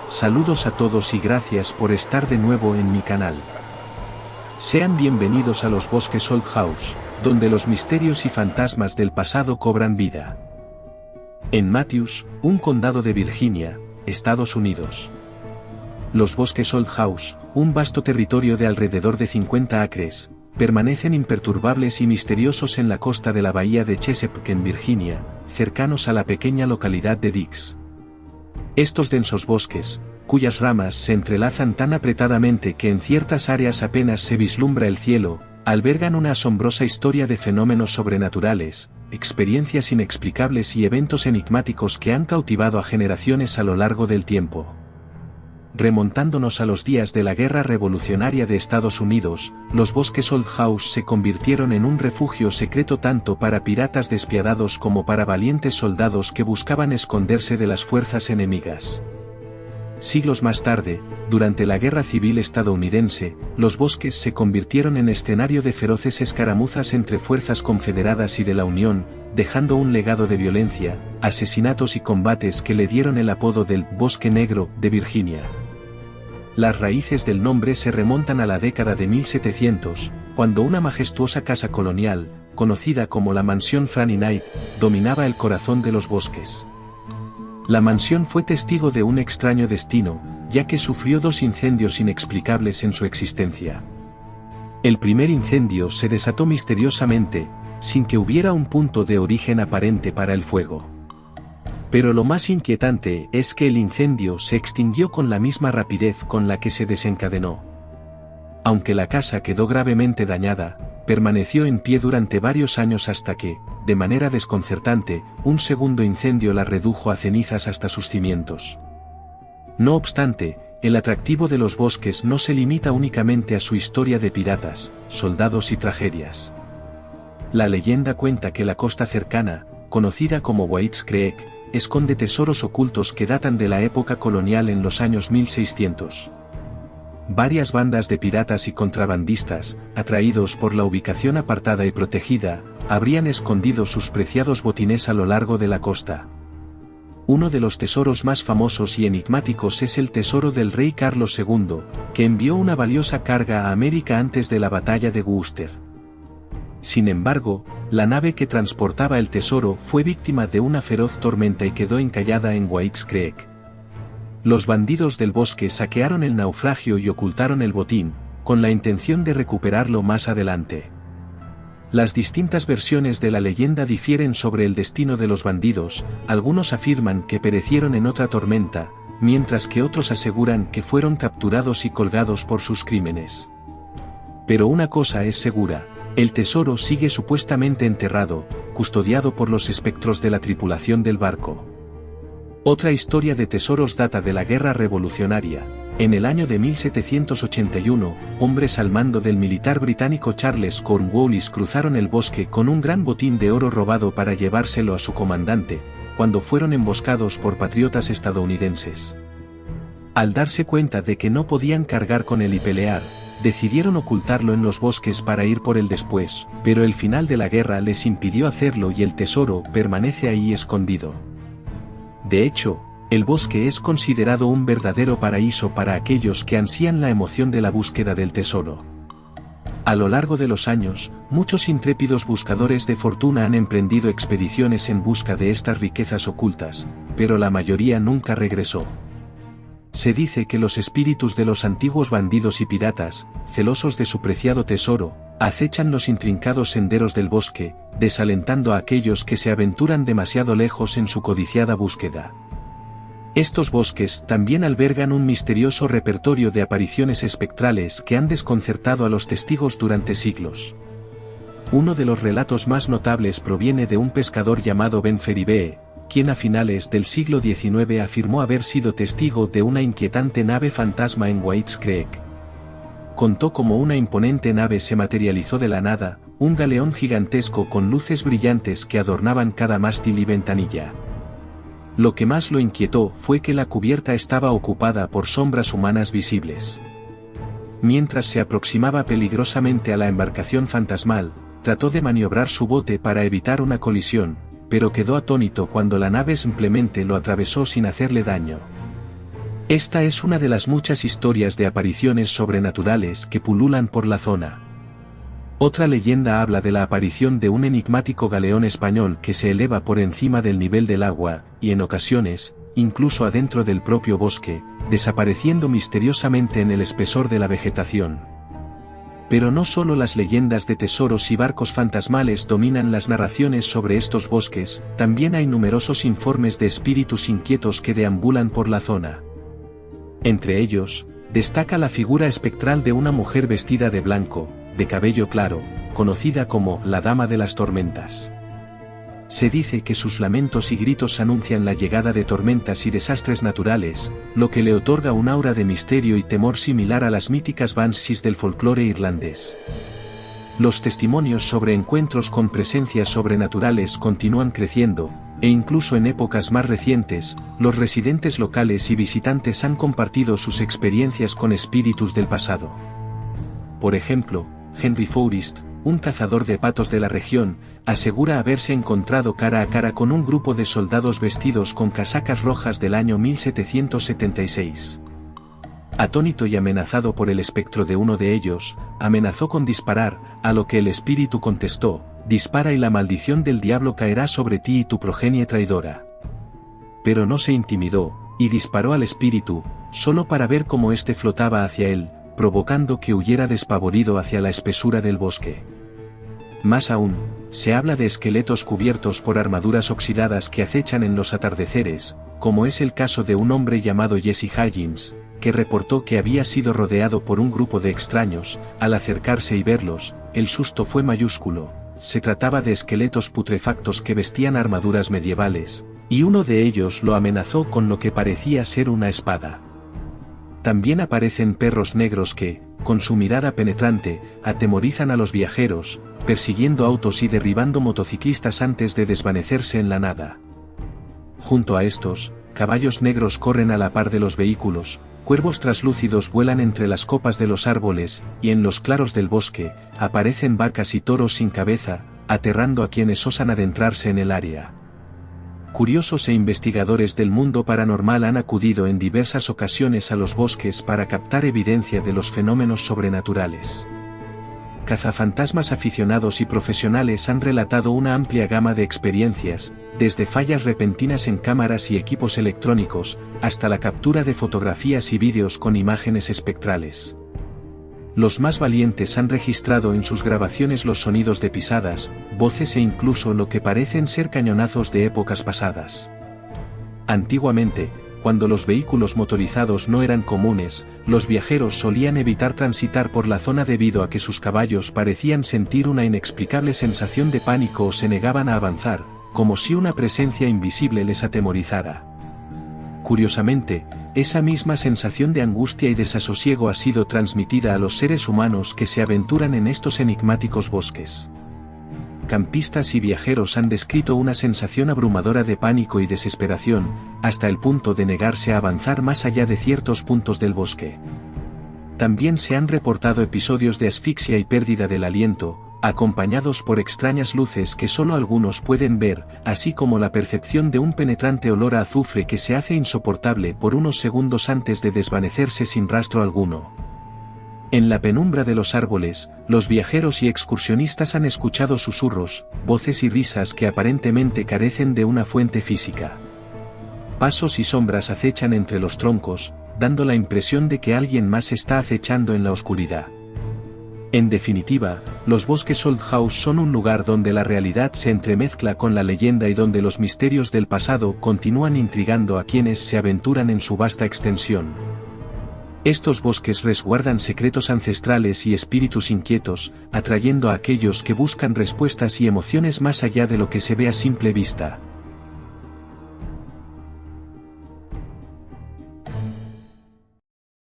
Saludos a todos y gracias por estar de nuevo en mi canal. Sean bienvenidos a los bosques Old House, donde los misterios y fantasmas del pasado cobran vida. En Matthews, un condado de Virginia, Estados Unidos. Los bosques Old House, un vasto territorio de alrededor de 50 acres, permanecen imperturbables y misteriosos en la costa de la bahía de Chesapeake en Virginia, cercanos a la pequeña localidad de Dix. Estos densos bosques, cuyas ramas se entrelazan tan apretadamente que en ciertas áreas apenas se vislumbra el cielo, albergan una asombrosa historia de fenómenos sobrenaturales, experiencias inexplicables y eventos enigmáticos que han cautivado a generaciones a lo largo del tiempo. Remontándonos a los días de la Guerra Revolucionaria de Estados Unidos, los bosques Old House se convirtieron en un refugio secreto tanto para piratas despiadados como para valientes soldados que buscaban esconderse de las fuerzas enemigas. Siglos más tarde, durante la Guerra Civil estadounidense, los bosques se convirtieron en escenario de feroces escaramuzas entre fuerzas confederadas y de la Unión, dejando un legado de violencia, asesinatos y combates que le dieron el apodo del Bosque Negro de Virginia. Las raíces del nombre se remontan a la década de 1700, cuando una majestuosa casa colonial, conocida como la Mansión Fanny Knight, dominaba el corazón de los bosques. La mansión fue testigo de un extraño destino, ya que sufrió dos incendios inexplicables en su existencia. El primer incendio se desató misteriosamente, sin que hubiera un punto de origen aparente para el fuego. Pero lo más inquietante es que el incendio se extinguió con la misma rapidez con la que se desencadenó. Aunque la casa quedó gravemente dañada, permaneció en pie durante varios años hasta que, de manera desconcertante, un segundo incendio la redujo a cenizas hasta sus cimientos. No obstante, el atractivo de los bosques no se limita únicamente a su historia de piratas, soldados y tragedias. La leyenda cuenta que la costa cercana, conocida como White's Creek, esconde tesoros ocultos que datan de la época colonial en los años 1600. Varias bandas de piratas y contrabandistas, atraídos por la ubicación apartada y protegida, habrían escondido sus preciados botines a lo largo de la costa. Uno de los tesoros más famosos y enigmáticos es el tesoro del rey Carlos II, que envió una valiosa carga a América antes de la batalla de Worcester. Sin embargo, la nave que transportaba el tesoro fue víctima de una feroz tormenta y quedó encallada en White's Creek. Los bandidos del bosque saquearon el naufragio y ocultaron el botín, con la intención de recuperarlo más adelante. Las distintas versiones de la leyenda difieren sobre el destino de los bandidos, algunos afirman que perecieron en otra tormenta, mientras que otros aseguran que fueron capturados y colgados por sus crímenes. Pero una cosa es segura, el tesoro sigue supuestamente enterrado, custodiado por los espectros de la tripulación del barco. Otra historia de tesoros data de la Guerra Revolucionaria. En el año de 1781, hombres al mando del militar británico Charles Cornwallis cruzaron el bosque con un gran botín de oro robado para llevárselo a su comandante, cuando fueron emboscados por patriotas estadounidenses. Al darse cuenta de que no podían cargar con él y pelear, decidieron ocultarlo en los bosques para ir por él después, pero el final de la guerra les impidió hacerlo y el tesoro permanece ahí escondido. De hecho, el bosque es considerado un verdadero paraíso para aquellos que ansían la emoción de la búsqueda del tesoro. A lo largo de los años, muchos intrépidos buscadores de fortuna han emprendido expediciones en busca de estas riquezas ocultas, pero la mayoría nunca regresó. Se dice que los espíritus de los antiguos bandidos y piratas, celosos de su preciado tesoro, acechan los intrincados senderos del bosque, desalentando a aquellos que se aventuran demasiado lejos en su codiciada búsqueda. Estos bosques también albergan un misterioso repertorio de apariciones espectrales que han desconcertado a los testigos durante siglos. Uno de los relatos más notables proviene de un pescador llamado Ben Feribee, quien a finales del siglo XIX afirmó haber sido testigo de una inquietante nave fantasma en White's Creek. Contó cómo una imponente nave se materializó de la nada, un galeón gigantesco con luces brillantes que adornaban cada mástil y ventanilla. Lo que más lo inquietó fue que la cubierta estaba ocupada por sombras humanas visibles. Mientras se aproximaba peligrosamente a la embarcación fantasmal, trató de maniobrar su bote para evitar una colisión, pero quedó atónito cuando la nave simplemente lo atravesó sin hacerle daño. Esta es una de las muchas historias de apariciones sobrenaturales que pululan por la zona. Otra leyenda habla de la aparición de un enigmático galeón español que se eleva por encima del nivel del agua, y en ocasiones, incluso adentro del propio bosque, desapareciendo misteriosamente en el espesor de la vegetación. Pero no solo las leyendas de tesoros y barcos fantasmales dominan las narraciones sobre estos bosques, también hay numerosos informes de espíritus inquietos que deambulan por la zona. Entre ellos, destaca la figura espectral de una mujer vestida de blanco, de cabello claro, conocida como la Dama de las Tormentas. Se dice que sus lamentos y gritos anuncian la llegada de tormentas y desastres naturales, lo que le otorga un aura de misterio y temor similar a las míticas banshees del folclore irlandés. Los testimonios sobre encuentros con presencias sobrenaturales continúan creciendo, e incluso en épocas más recientes, los residentes locales y visitantes han compartido sus experiencias con espíritus del pasado. Por ejemplo, Henry Forrest, un cazador de patos de la región, asegura haberse encontrado cara a cara con un grupo de soldados vestidos con casacas rojas del año 1776. Atónito y amenazado por el espectro de uno de ellos, amenazó con disparar, a lo que el espíritu contestó: «Dispara y la maldición del diablo caerá sobre ti y tu progenie traidora». Pero no se intimidó, y disparó al espíritu, solo para ver cómo éste flotaba hacia él, provocando que huyera despavorido hacia la espesura del bosque. Más aún, se habla de esqueletos cubiertos por armaduras oxidadas que acechan en los atardeceres, como es el caso de un hombre llamado Jesse Higgins, que reportó que había sido rodeado por un grupo de extraños. Al acercarse y verlos, el susto fue mayúsculo. Se trataba de esqueletos putrefactos que vestían armaduras medievales, y uno de ellos lo amenazó con lo que parecía ser una espada. También aparecen perros negros que, con su mirada penetrante, atemorizan a los viajeros, persiguiendo autos y derribando motociclistas antes de desvanecerse en la nada. Junto a estos, caballos negros corren a la par de los vehículos, cuervos traslúcidos vuelan entre las copas de los árboles, y en los claros del bosque, aparecen vacas y toros sin cabeza, aterrando a quienes osan adentrarse en el área. Curiosos e investigadores del mundo paranormal han acudido en diversas ocasiones a los bosques para captar evidencia de los fenómenos sobrenaturales. Cazafantasmas aficionados y profesionales han relatado una amplia gama de experiencias, desde fallas repentinas en cámaras y equipos electrónicos, hasta la captura de fotografías y vídeos con imágenes espectrales. Los más valientes han registrado en sus grabaciones los sonidos de pisadas, voces e incluso lo que parecen ser cañonazos de épocas pasadas. Antiguamente, cuando los vehículos motorizados no eran comunes, los viajeros solían evitar transitar por la zona debido a que sus caballos parecían sentir una inexplicable sensación de pánico o se negaban a avanzar, como si una presencia invisible les atemorizara. Curiosamente, esa misma sensación de angustia y desasosiego ha sido transmitida a los seres humanos que se aventuran en estos enigmáticos bosques. Campistas y viajeros han descrito una sensación abrumadora de pánico y desesperación, hasta el punto de negarse a avanzar más allá de ciertos puntos del bosque. También se han reportado episodios de asfixia y pérdida del aliento, acompañados por extrañas luces que solo algunos pueden ver, así como la percepción de un penetrante olor a azufre que se hace insoportable por unos segundos antes de desvanecerse sin rastro alguno. En la penumbra de los árboles, los viajeros y excursionistas han escuchado susurros, voces y risas que aparentemente carecen de una fuente física. Pasos y sombras acechan entre los troncos, dando la impresión de que alguien más está acechando en la oscuridad. En definitiva, los bosques Old House son un lugar donde la realidad se entremezcla con la leyenda y donde los misterios del pasado continúan intrigando a quienes se aventuran en su vasta extensión. Estos bosques resguardan secretos ancestrales y espíritus inquietos, atrayendo a aquellos que buscan respuestas y emociones más allá de lo que se ve a simple vista.